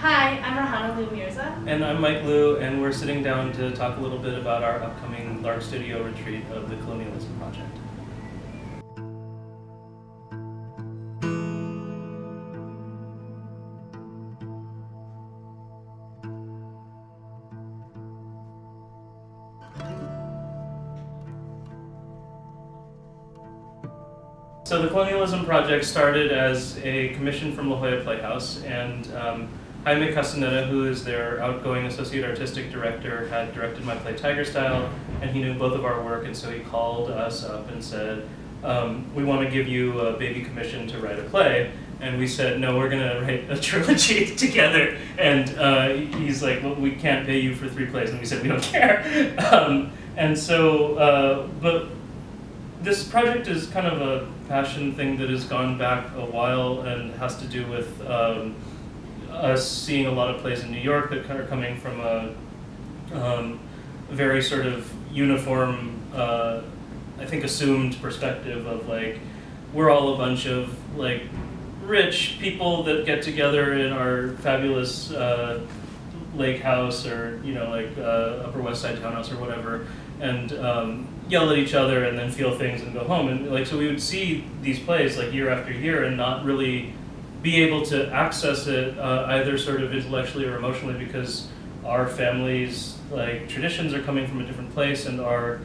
Hi, I'm Rehana Mirza. And I'm Mike Liu, and we're sitting down to talk a little bit about our upcoming Lark Studio retreat of the Colonialism Project. So the Colonialism Project started as a commission from La Jolla Playhouse, and Jaime Castaneda, who is their outgoing associate artistic director, had directed my play Tiger Style, and he knew both of our work, and so he called us up and said, we want to give you a baby commission to write a play. And we said, no, we're going to write a trilogy together. And he's like, well, we can't pay you for 3 plays. And we said, we don't care. But this project is kind of a passion thing that has gone back a while and has to do with us seeing a lot of plays in New York that are coming from a very sort of uniform, I think assumed perspective of like, we're all a bunch of like rich people that get together in our fabulous lake house or, you know, like Upper West Side townhouse or whatever, and yell at each other and then feel things and go home. And like, so we would see these plays like year after year and not really be able to access it either sort of intellectually or emotionally because our family's like traditions are coming from a different place and our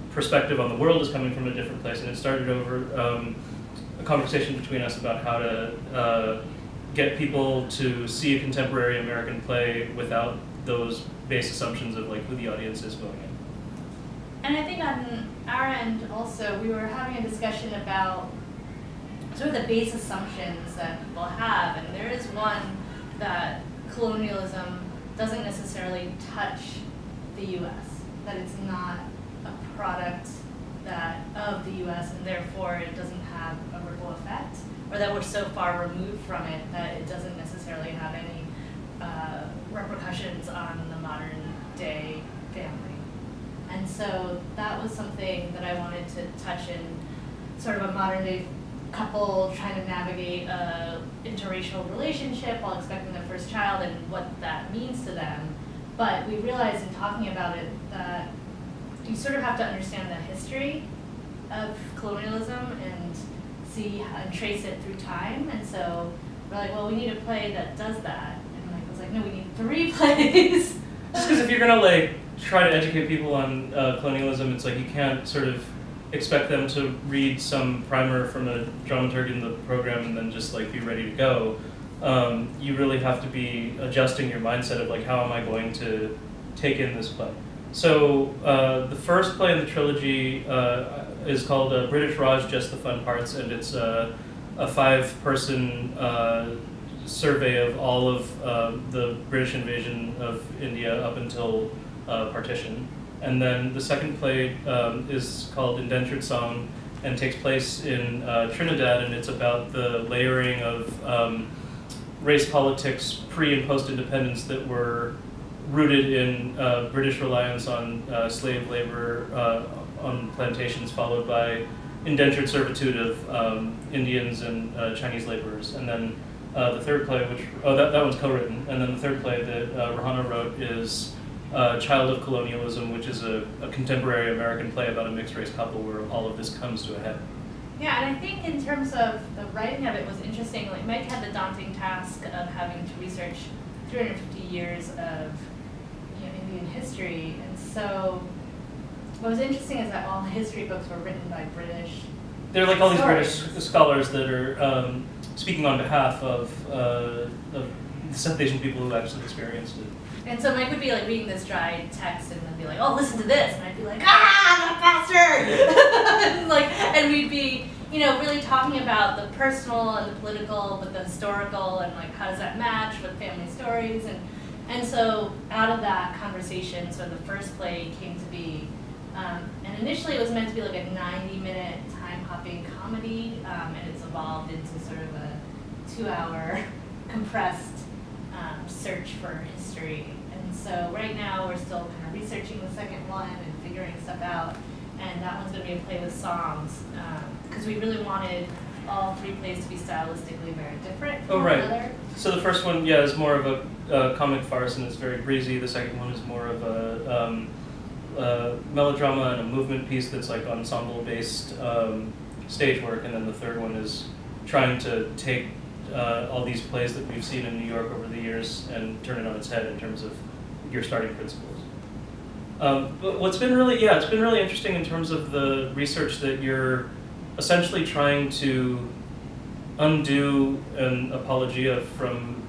perspective on the world is coming from a different place. And it started over a conversation between us about how to get people to see a contemporary American play without those base assumptions of like who the audience is going in. And I think on our end also, we were having a discussion about sort of the base assumptions that people have, and there is one that colonialism doesn't necessarily touch the U.S., that it's not a product of the U.S. and therefore it doesn't have a ripple effect, or that we're so far removed from it that it doesn't necessarily have any repercussions on the modern day family. And so that was something that I wanted to touch in sort of a modern day couple trying to navigate a interracial relationship while expecting their first child and what that means to them. But we realized in talking about it that you sort of have to understand the history of colonialism and see and trace it through time. And so we're like, well, we need a play that does that. And Mike was like, no, we need 3 plays. Just because if you're gonna like try to educate people on colonialism, it's like you can't sort of expect them to read some primer from a dramaturg in the program and then just like be ready to go. You really have to be adjusting your mindset of like, how am I going to take in this play? So the first play in the trilogy is called British Raj, Just the Fun Parts, and it's a 5-person survey of all of the British invasion of India up until partition. And then the second play is called Indentured Song and takes place in Trinidad, and it's about the layering of race politics pre- and post-independence that were rooted in British reliance on slave labor on plantations, followed by indentured servitude of Indians and Chinese laborers. And then the third play, that one's co-written, and then the third play that Rehana wrote is Child of Colonialism, which is a contemporary American play about a mixed-race couple where all of this comes to a head. Yeah, and I think in terms of the writing of it was interesting. Like Mike had the daunting task of having to research 350 years of Indian history, and so what was interesting is that all history books were written by British. They're like all these British scholars that are speaking on behalf of the South Asian people who actually experienced it. And so Mike would be like reading this dry text and then be like, oh, listen to this. And I'd be like, not bastard! and we'd be, really talking about the personal and the political, but the historical and like how does that match with family stories. And so out of that conversation, so the first play came to be, and initially it was meant to be like a 90-minute time-hopping comedy, and it's evolved into sort of a 2-hour compressed search for history. And so right now we're still kind of researching the second one and figuring stuff out. And that one's going to be a play with songs because we really wanted all three plays to be stylistically very different Oh, from right. one another. So the first one, yeah, is more of a comic farce and it's very breezy. The second one is more of a melodrama and a movement piece that's like ensemble-based stage work. And then the third one is trying to take all these plays that we've seen in New York over the years and turn it on its head in terms of your starting principles. But what's been really, yeah, it's been really interesting in terms of the research that you're essentially trying to undo an apologia from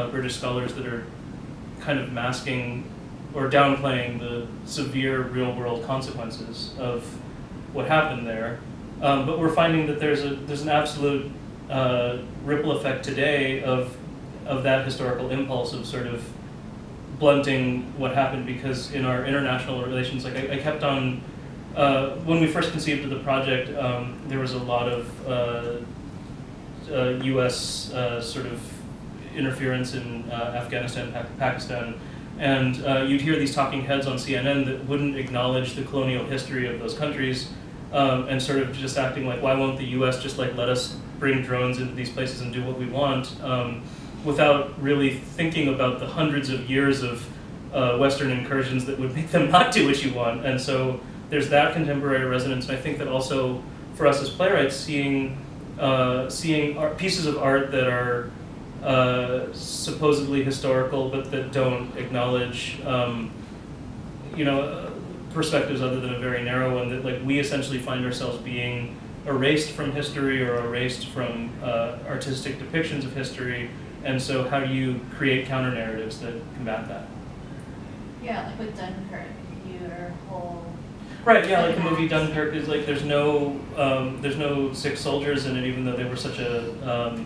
British scholars that are kind of masking or downplaying the severe real-world consequences of what happened there. But we're finding that there's an absolute ripple effect today of that historical impulse of sort of blunting what happened, because in our international relations, like I kept on, when we first conceived of the project, there was a lot of US sort of interference in Afghanistan, Pakistan, and you'd hear these talking heads on CNN that wouldn't acknowledge the colonial history of those countries, and sort of just acting like, why won't the US just like let us bring drones into these places and do what we want, without really thinking about the hundreds of years of Western incursions that would make them not do what you want. And so there's that contemporary resonance, and I think that also for us as playwrights, seeing pieces of art that are supposedly historical but that don't acknowledge perspectives other than a very narrow one, that like we essentially find ourselves being erased from history or erased from artistic depictions of history. And so how do you create counter narratives that combat that? Yeah, like with Dunkirk, your whole... Right, yeah, like the movie Dunkirk is like there's no sick soldiers in it, even though they were such a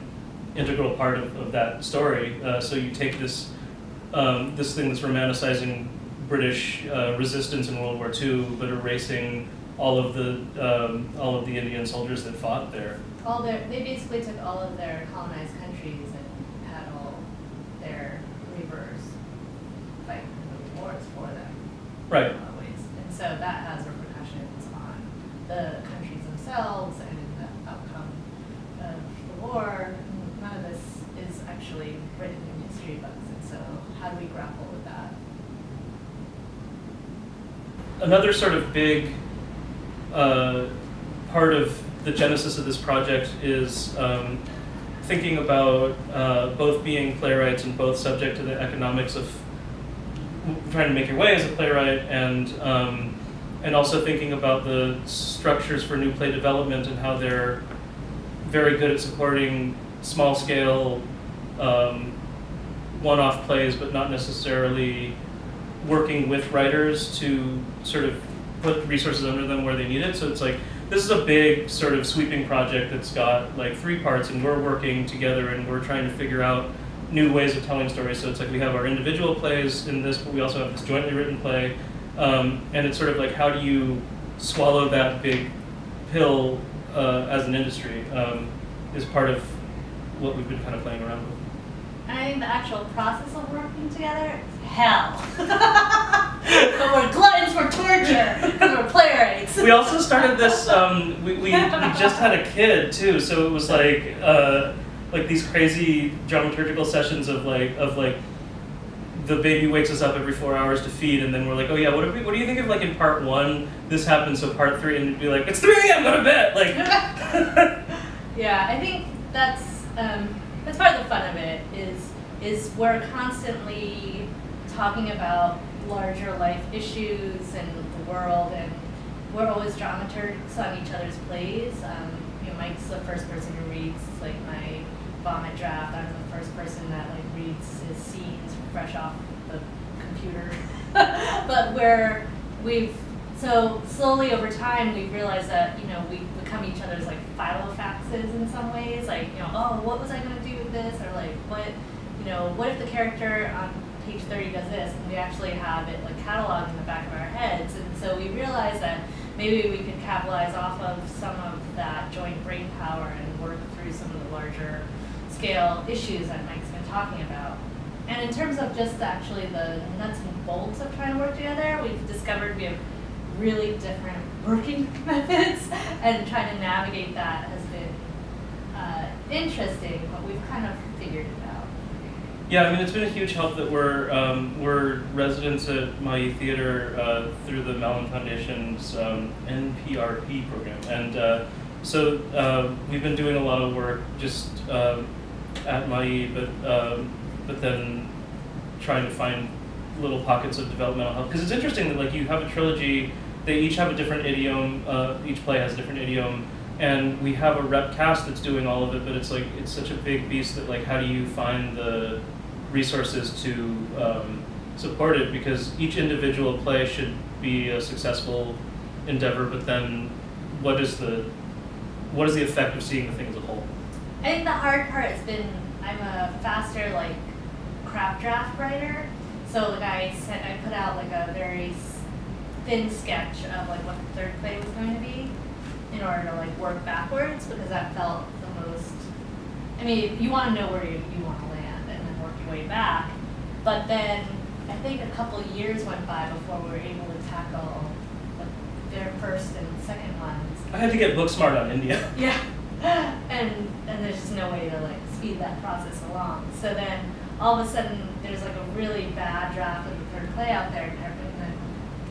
integral part of that story. So you take this this thing that's romanticizing British resistance in World War II, but erasing all of the Indian soldiers that fought there. They basically took all of their colonized countries and had all their laborers fight in the wars for them. Right. In a lot of ways. And so that has repercussions on the countries themselves and the outcome of the war. None of this is actually written in history books, and so how do we grapple with that? Another sort of big part of the genesis of this project is thinking about both being playwrights and both subject to the economics of trying to make your way as a playwright, and also thinking about the structures for new play development and how they're very good at supporting small-scale one-off plays, but not necessarily working with writers to sort of put resources under them where they need it. So it's like, this is a big sort of sweeping project that's got like 3 parts, and we're working together and we're trying to figure out new ways of telling stories. So it's like we have our individual plays in this, but we also have this jointly written play. And it's sort of like, how do you swallow that big pill as an industry is part of what we've been kind of playing around with. I think the actual process of working together is hell. But we're gluttons for torture because we're playwrights. We also started this, we just had a kid too, so it was like these crazy dramaturgical sessions of like the baby wakes us up every 4 hours to feed, and then we're like, oh yeah, what do you think of like in part 1 this happened, so part 3, and it'd be like, it's 3 a.m. go to bed, like. Yeah, I think that's part of the fun of it is we're constantly talking about larger life issues and the world, and we're always dramaturgs on each other's plays. Mike's the first person who reads like my vomit draft. I'm the first person that like reads his scenes fresh off the computer. But so slowly over time we've realized that we become each other's like filofaxes in some ways. Like oh, what was I going to do with this? Or like what if the character on page 30 does this, and we actually have it like cataloged in the back of our heads. And so we realized that maybe we could capitalize off of some of that joint brain power and work through some of the larger scale issues that Mike's been talking about. And in terms of just actually the nuts and bolts of trying to work together, we've discovered we have really different working methods, and trying to navigate that has been interesting, but we've kind of figured it out. Yeah, I mean, it's been a huge help that we're residents at my theater through the Mellon Foundation's NPRP program, and so we've been doing a lot of work just at my, but then trying to find little pockets of developmental help, because it's interesting that like you have a trilogy, they each have a different idiom, each play has a different idiom, and we have a rep cast that's doing all of it, but it's like it's such a big beast that like how do you find the resources to support it, because each individual play should be a successful endeavor, but then what is the effect of seeing the thing as a whole? I think the hard part has been I'm a faster like craft draft writer, so like I put out like a very thin sketch of like what the third play was going to be in order to like work backwards, because that felt the most, I mean, you want to know where you want to land and then work your way back, but then I think a couple years went by before we were able to tackle like their first and second ones. I had to get book smart on India. Yeah, and there's just no way to like speed that process along. So then all of a sudden there's like a really bad draft of the third play out there, and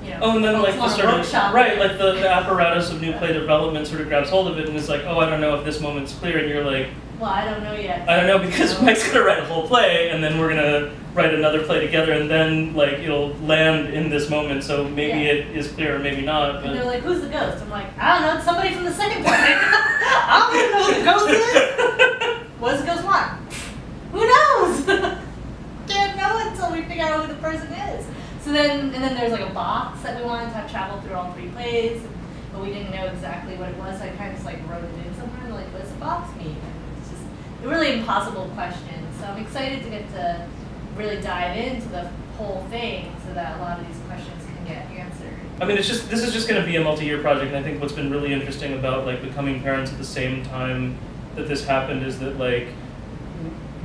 you know, oh, and then like the sort of right, it. like the apparatus of new play development sort of grabs hold of it and is like, oh, I don't know if this moment's clear, and you're like, well, I don't know yet. I don't know, because Mike's gonna write a whole play, and then we're gonna write another play together, and then like it'll land in this moment. So maybe it is clear, or maybe not. But and they're like, "Who's the ghost?" I'm like, "I don't know. It's somebody from the second play. I don't even know who the ghost is. What does the ghost want? Who knows? Can't know until we figure out who the person is." So then, and then there's like a box that we wanted to have travel through all three plays, but we didn't know exactly what it was. So I kind of just like wrote it in somewhere, and like, what does the box mean? And it's just a really impossible question. So I'm excited to get to really dive into the whole thing so that a lot of these questions can get answered. I mean, this is just going to be a multi-year project, and I think what's been really interesting about like becoming parents at the same time that this happened is that like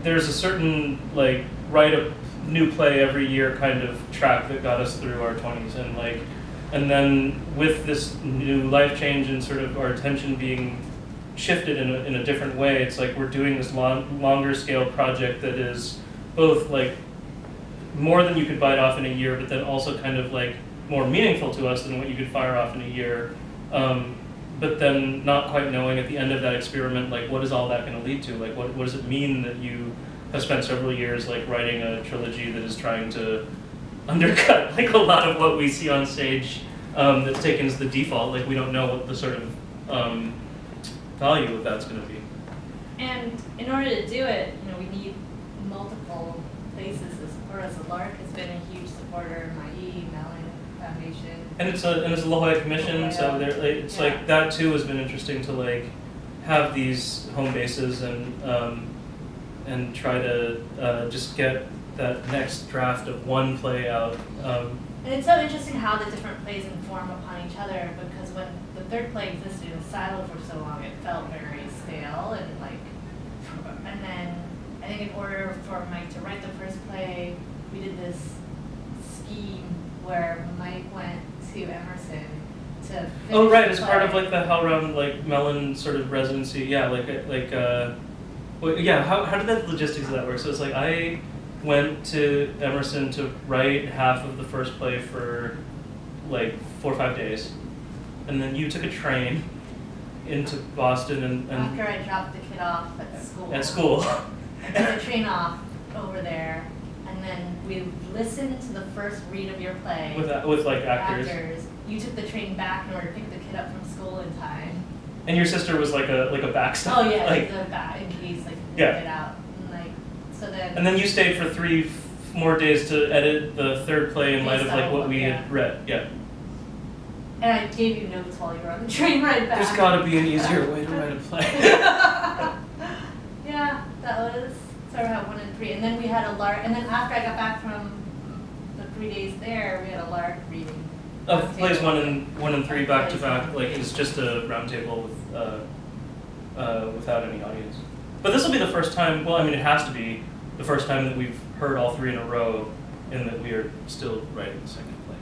there's a certain like write a new play every year kind of track that got us through our 20s, and like, and then with this new life change and sort of our attention being shifted in a different way, it's like we're doing this longer scale project that is both like more than you could bite off in a year, but then also kind of like more meaningful to us than what you could fire off in a year. But then not quite knowing at the end of that experiment, like what is all that going to lead to? Like what does it mean that you have spent several years like writing a trilogy that is trying to undercut like a lot of what we see on stage that's taken as the default. Like we don't know what the sort of value of that's going to be. And in order to do it, you know, we need multiple places to support us. Lark has been a huge supporter, my Mellon Foundation. And it's a La Jolla commission, so there it's like that too has been interesting to like have these home bases and try to just get that next draft of one play out. And it's so interesting how the different plays inform upon each other, because when the third play existed in silo for so long, it felt very stale and like. And then I think in order for Mike to write the first play, we did this scheme where Mike went to Emerson to finish oh right, the as play. part of like the HowlRound like Mellon sort of residency, yeah, well, yeah. How did that logistics of that work? So it's like I went to Emerson to write half of the first play for like 4 or 5 days, and then you took a train into Boston and after I dropped the kid off at school. At school. I took the train off over there, and then we listened to the first read of your play. With like actors. You took the train back in order to pick the kid up from school in time. And your sister was like a backstop. Oh yeah, like the back in case like yeah. get out. And, like so then. And then you stayed for 3 more days to edit the third play in light of like what we had read. Yeah. And I gave you notes while you were on the train ride back. There's got to be an easier way to write a play. Yeah, that was sort of how 1 and 3, and then we had a Lark. And then after I got back from the 3 days there, we had a Lark reading. Of plays 1 and 3 back to back, like it's just a round table with without any audience. But this will be the first time. Well, I mean, it has to be the first time that we've heard all 3 in a row, and that we are still writing the second play.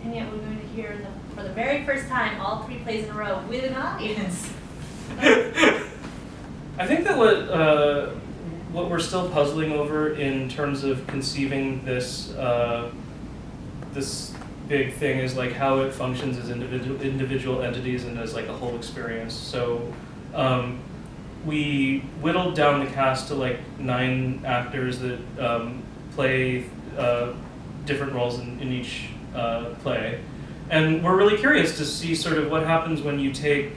And yet we're going to hear for the very first time all 3 plays in a row with an audience. I think that what we're still puzzling over in terms of conceiving this this big thing is like how it functions as individual entities and as like a whole experience. So we whittled down the cast to like 9 actors that play different roles in each play, and we're really curious to see sort of what happens when you take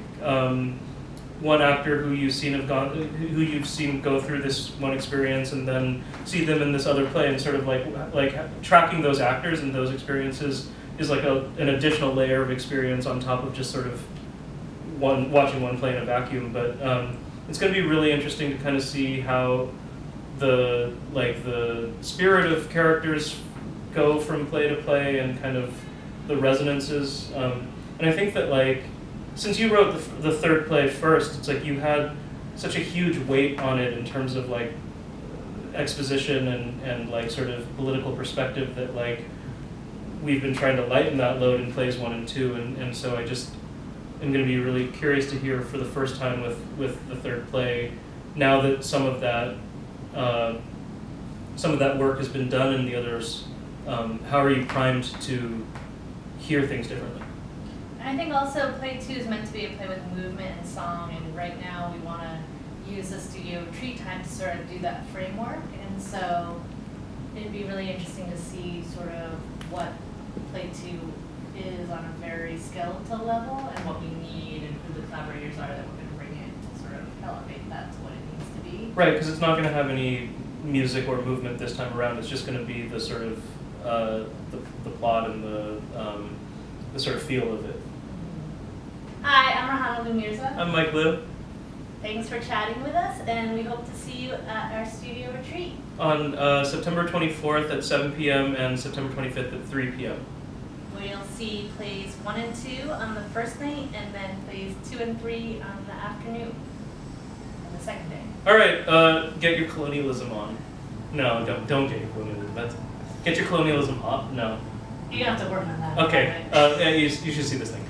one actor who you've seen go through this one experience and then see them in this other play, and sort of like tracking those actors and those experiences is like an additional layer of experience on top of just sort of watching one play in a vacuum. But it's going to be really interesting to kind of see how the spirit of characters go from play to play and kind of the resonances. And I think that like, since you wrote the third play first, it's like you had such a huge weight on it in terms of like exposition and like sort of political perspective that like we've been trying to lighten that load in plays 1 and 2, and so I just am going to be really curious to hear for the first time with the third play, now that some of that work has been done in the others, how are you primed to hear things differently? And I think also play 2 is meant to be a play with movement and song, and right now we want to use the studio retreat time to sort of do that framework, and so it'd be really interesting to see sort of what play 2 is on a very skeletal level and what we need and who the collaborators are that we're going to bring in to sort of elevate that to what it needs to be. Right, because it's not going to have any music or movement this time around. It's just going to be the sort of the plot and the sort of feel of it. Hi, I'm Rehana Mirza. I'm Mike Liu. Thanks for chatting with us, and we hope to see you at our studio retreat. On September 24th at 7 p.m. and September 25th at 3 p.m. We'll see plays 1 and 2 on the first night, and then plays 2 and 3 on the afternoon, on the second day. All right, get your colonialism on. No, don't get your colonialism. Get your colonialism up. No. You have to work on that. Okay, you should see this thing.